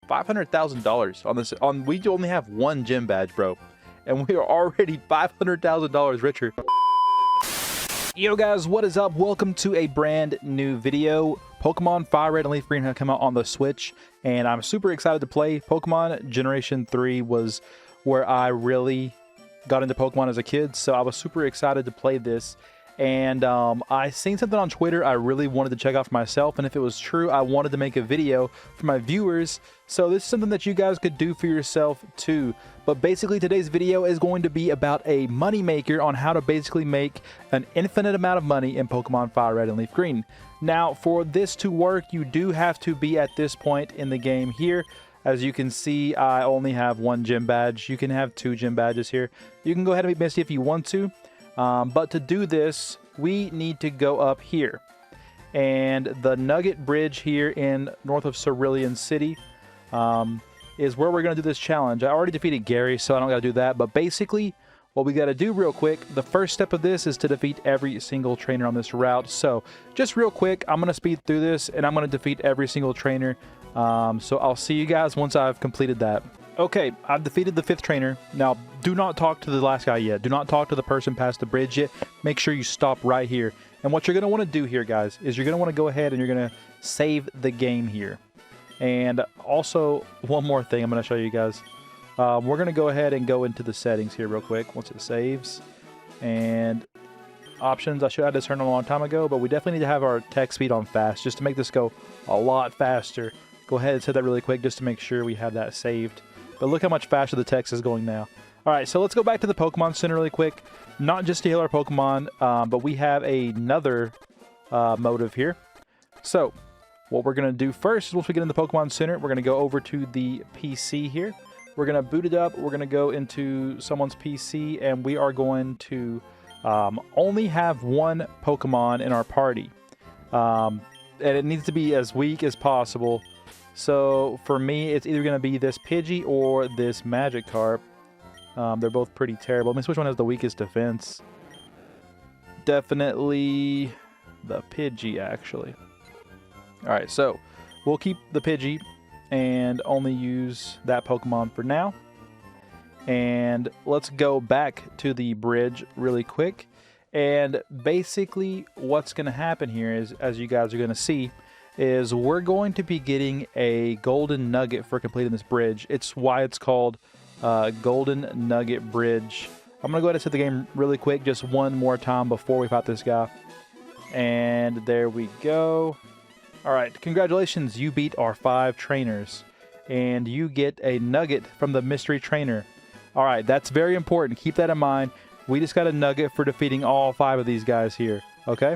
$500,000 on this. We only have one gym badge, bro, and we are already $500,000 richer. Yo guys, what is up? Welcome to a brand new video. Pokemon FireRed and LeafGreen have come out on the Switch, and I'm super excited to play. Pokemon Generation 3 was where I really got into Pokemon as a kid, so I was super excited to play this. And I seen something on Twitter I really wanted to check out for myself, and if it was true, I wanted to make a video for my viewers. So this is something that you guys could do for yourself too. But basically today's video is going to be about a money maker on how to basically make an infinite amount of money in Pokemon FireRed and LeafGreen. Now for this to work, you do have to be at this point in the game here. As you can see, I only have one gym badge. You can have 2 gym badges here. You can go ahead and be Misty if you want to. But to do this, we need to go up here. And the Nugget Bridge here in north of Cerulean City is where we're going to do this challenge. I already defeated Gary, so I don't got to do that. But basically, what we got to do real quick, the first step of this is to defeat every single trainer on this route. So just real quick, I'm going to speed through this, and I'm going to defeat every single trainer. So I'll see you guys once I've completed that. Okay, I've defeated the 5th trainer. Now, do not talk to the last guy yet. Do not talk to the person past the bridge yet. Make sure you stop right here. And what you're going to want to do here, guys, is you're going to want to go ahead and you're going to save the game here. And also, one more thing I'm going to show you guys. We're going to go ahead and go into the settings here real quick once it saves. And options, I should have this turned on a long time ago, but we definitely need to have our text speed on fast just to make this go a lot faster. Go ahead and set that really quick just to make sure we have that saved. But look how much faster the text is going now. Alright, so let's go back to the Pokemon Center really quick. Not just to heal our Pokemon, but we have another motive here. So, what we're going to do first is once we get in the Pokemon Center, we're going to go over to the PC here. We're going to boot it up. We're going to go into someone's PC, and we are going to only have one Pokemon in our party. And it needs to be as weak as possible. So for me, it's either going to be this Pidgey or this Magikarp. They're both pretty terrible. Let me see which one has the weakest defense. Definitely the Pidgey, actually. Alright, so we'll keep the Pidgey and only use that Pokemon for now. And let's go back to the bridge really quick. And basically what's going to happen here is, as you guys are going to see, is we're going to be getting a golden nugget for completing this bridge. It's why it's called Golden Nugget Bridge. I'm going to go ahead and set the game really quick just one more time before we fight this guy. And there we go. Alright, congratulations, you beat our 5 trainers. And you get a nugget from the mystery trainer. Alright, that's very important. Keep that in mind. We just got a nugget for defeating all 5 of these guys here. Okay?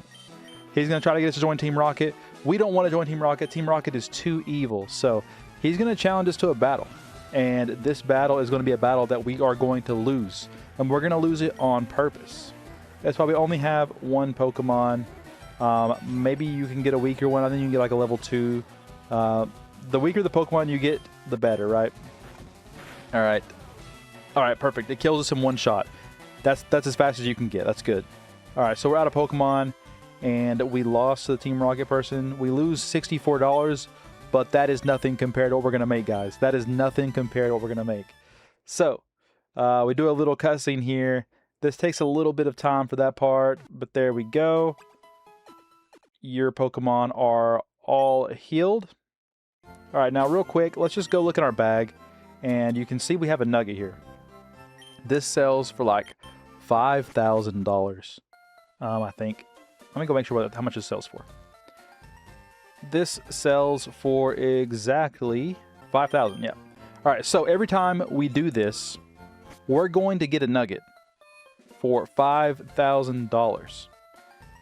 He's going to try to get us to join Team Rocket. We don't want to join Team Rocket. Team Rocket is too evil. So he's going to challenge us to a battle. And this battle is going to be a battle that we are going to lose. And we're going to lose it on purpose. That's why we only have one Pokemon. Maybe you can get a weaker one. I think you can get like a level 2. The weaker the Pokemon you get, the better, right? Alright. Alright, perfect. It kills us in one shot. That's as fast as you can get. That's good. Alright, so we're out of Pokemon. And we lost to the Team Rocket person. We lose $64, but that is nothing compared to what we're going to make, guys. That is nothing compared to what we're going to make. So, we do a little cutscene here. This takes a little bit of time for that part, but there we go. Your Pokemon are all healed. Alright, now real quick, let's just go look in our bag. And you can see we have a nugget here. This sells for like $5,000, I think. Let me go make sure how much it sells for. This sells for exactly $5,000, yeah. Alright, so every time we do this, we're going to get a nugget for $5,000.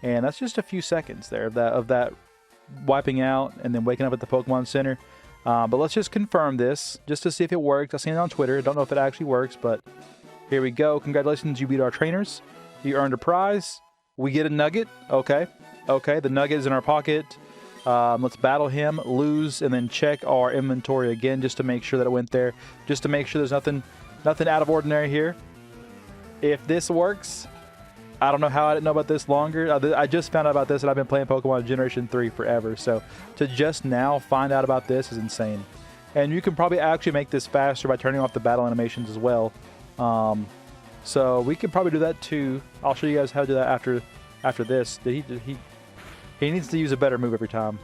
And that's just a few seconds there of that wiping out and then waking up at the Pokemon Center. But let's just confirm this, just to see if it works. I've seen it on Twitter. I don't know if it actually works, but here we go. Congratulations, you beat our trainers. You earned a prize. We get a nugget. Okay. Okay, the nugget is in our pocket. Let's battle him, lose, and then check our inventory again just to make sure that it went there. Just to make sure there's nothing out of ordinary here. If this works, I don't know how I didn't know about this longer. I just found out about this, and I've been playing Pokemon Generation 3 forever. So to just now find out about this is insane. And you can probably actually make this faster by turning off the battle animations as well. So we could probably do that too. I'll show you guys how to do that after this. He needs to use a better move every time.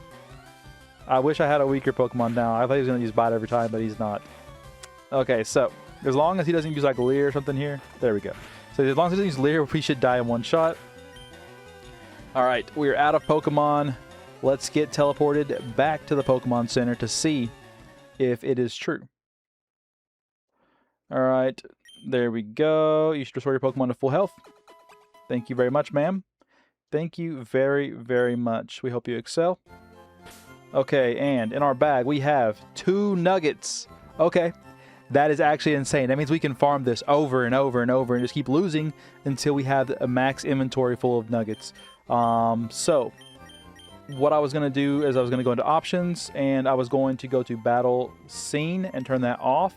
I wish I had a weaker Pokemon now. I thought he was going to use Bite every time, but he's not. Okay, so as long as he doesn't use like Leer or something here, there we go. So as long as he doesn't use Leer, we should die in one shot. All right, we're out of Pokemon. Let's get teleported back to the Pokemon Center to see if it is true. All right, there we go. You should restore your Pokemon to full health. Thank you very much, ma'am. Thank you very, very much. We hope you excel. Okay, and in our bag, we have 2 nuggets. Okay, that is actually insane. That means we can farm this over and over and over and just keep losing until we have a max inventory full of nuggets. So what I was going to do is I was going to go into options, and I was going to go to battle scene and turn that off.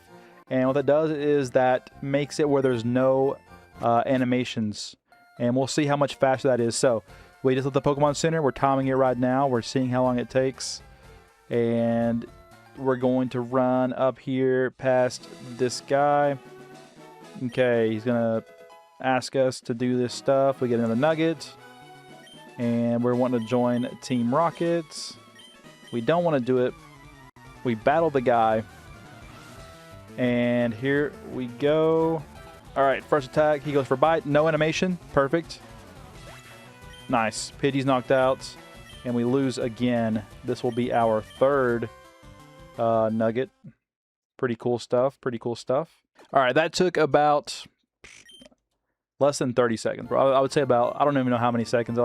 And what that does is that makes it where there's no animations. And we'll see how much faster that is. So we just left the Pokemon Center. We're timing it right now. We're seeing how long it takes. And we're going to run up here past this guy. Okay, he's going to ask us to do this stuff. We get another nugget. And we're wanting to join Team Rockets. We don't want to do it. We battle the guy. And here we go. All right, first attack. He goes for Bite. No animation. Perfect. Nice. Pidgey's knocked out. And we lose again. This will be our 3rd nugget. Pretty cool stuff. Pretty cool stuff. All right, that took about less than 30 seconds. I would say about, I don't even know how many seconds. It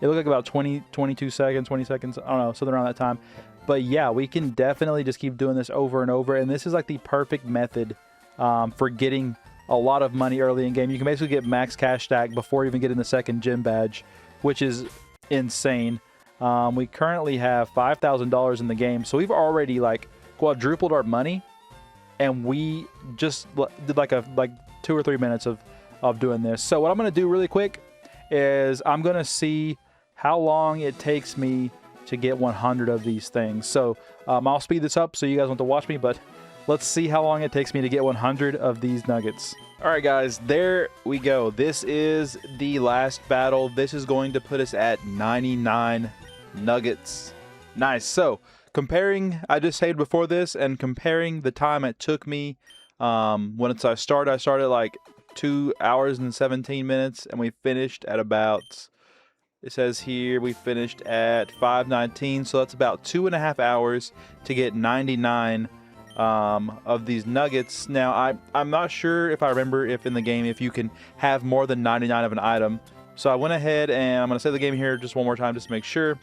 looked like about 22 seconds, 20 seconds. I don't know, something around that time. But yeah, we can definitely just keep doing this over and over. And this is like the perfect method for getting a lot of money early in game. You can basically get max cash stack before even getting the 2nd gym badge, which is insane. We currently have $5,000 in the game. So we've already like quadrupled our money. And we just did like 2 or 3 minutes of doing this. So what I'm going to do really quick is I'm going to see how long it takes me to get 100 of these things. So I'll speed this up so you guys want to watch me, but let's see how long it takes me to get 100 of these nuggets. All right, guys, there we go. This is the last battle. This is going to put us at 99 nuggets. Nice. So comparing, I just saved before this, and comparing the time it took me when I started like 2 hours and 17 minutes, and we finished at about, it says here we finished at 5:19, so that's about 2.5 hours to get 99 of these nuggets. Now I'm not sure if I remember if in the game if you can have more than 99 of an item, so I went ahead and I'm gonna save the game here just one more time just to make sure,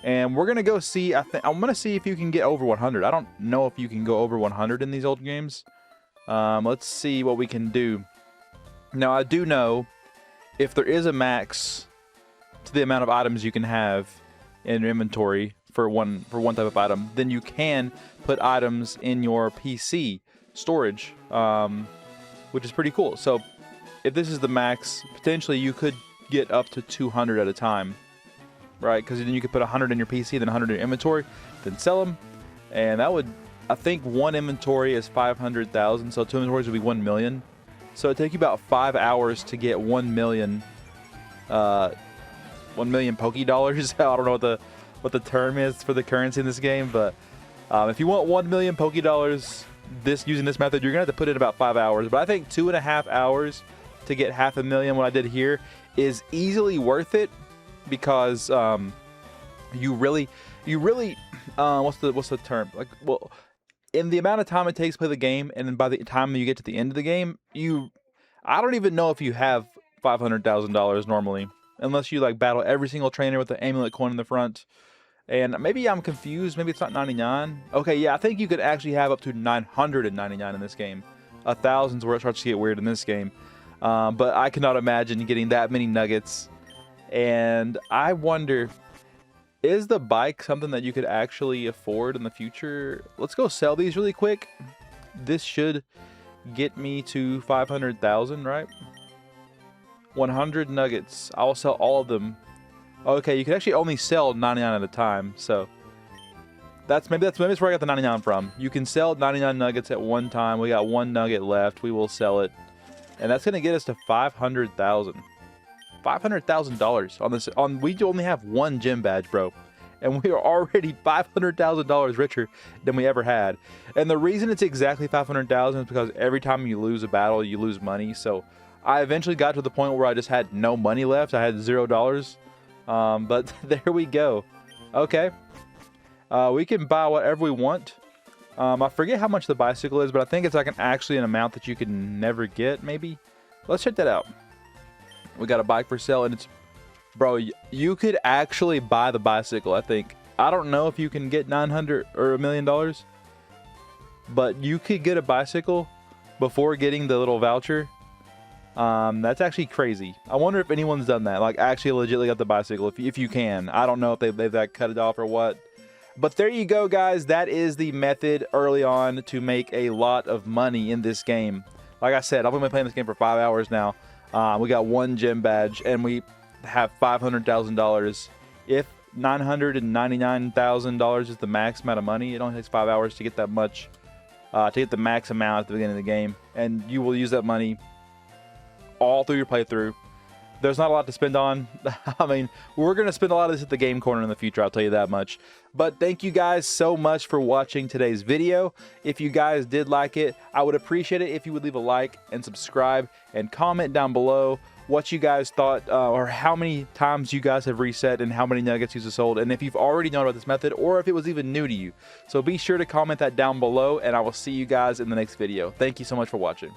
and we're gonna go see. I'm gonna see if you can get over 100. I don't know if you can go over 100 in these old games. Let's see what we can do. Now I do know if there is a max to the amount of items you can have in your inventory for one type of item, then you can put items in your PC storage, which is pretty cool. So if this is the max, potentially you could get up to 200 at a time, right? Because then you could put 100 in your PC, then 100 in your inventory, then sell them, and that would, I think one inventory is 500,000, so 2 inventories would be 1 million. So it'd take you about 5 hours to get 1 million Poké Dollars. I don't know what the term is for the currency in this game, but if you want 1 million Poké Dollars using this method, you're gonna have to put in about 5 hours. But I think 2.5 hours to get 500,000, what I did here, is easily worth it, because you really what's the term, like, well, in the amount of time it takes to play the game, and then by the time you get to the end of the game, I don't even know if you have $500,000 normally, unless you like battle every single trainer with the Amulet Coin in the front. And maybe I'm confused. Maybe it's not 99. Okay, yeah, I think you could actually have up to 999 in this game. 1,000's where it starts to get weird in this game. But I cannot imagine getting that many nuggets. And I wonder, is the bike something that you could actually afford in the future? Let's go sell these really quick. This should get me to 500,000, right? 100 nuggets. I will sell all of them. Okay, you can actually only sell 99 at a time, so maybe that's where I got the 99 from. You can sell 99 nuggets at one time. We got 1 nugget left. We will sell it, and that's gonna get us to 500,000. $500,000 on this. We only have 1 gym badge, bro, and we are already $500,000 richer than we ever had. And the reason it's exactly 500,000 is because every time you lose a battle, you lose money. So I eventually got to the point where I just had no money left. I had $0. But there we go. Okay. We can buy whatever we want. I forget how much the bicycle is, but I think it's like actually an amount that you can never get, maybe. Let's check that out. We got a bike for sale, and it's... Bro, you could actually buy the bicycle, I think. I don't know if you can get 900 or $1 million, but you could get a bicycle before getting the little voucher. That's actually crazy. I wonder if anyone's done that, like actually legitimately got the bicycle, if you can. I don't know if they've like cut it off or what. But there you go, guys. That is the method early on to make a lot of money in this game. Like I said, I've been playing this game for 5 hours now. We got 1 gym badge, and we have $500,000. If $999,000 is the max amount of money, it only takes 5 hours to get that much, to get the max amount at the beginning of the game, and you will use that money all through your playthrough. There's not a lot to spend on. I mean, we're going to spend a lot of this at the game corner in the future, I'll tell you that much. But thank you guys so much for watching today's video. If you guys did like it, I would appreciate it if you would leave a like and subscribe and comment down below what you guys thought, or how many times you guys have reset and how many nuggets you have sold, and if you've already known about this method or if it was even new to you. So be sure to comment that down below, and I will see you guys in the next video. Thank you so much for watching.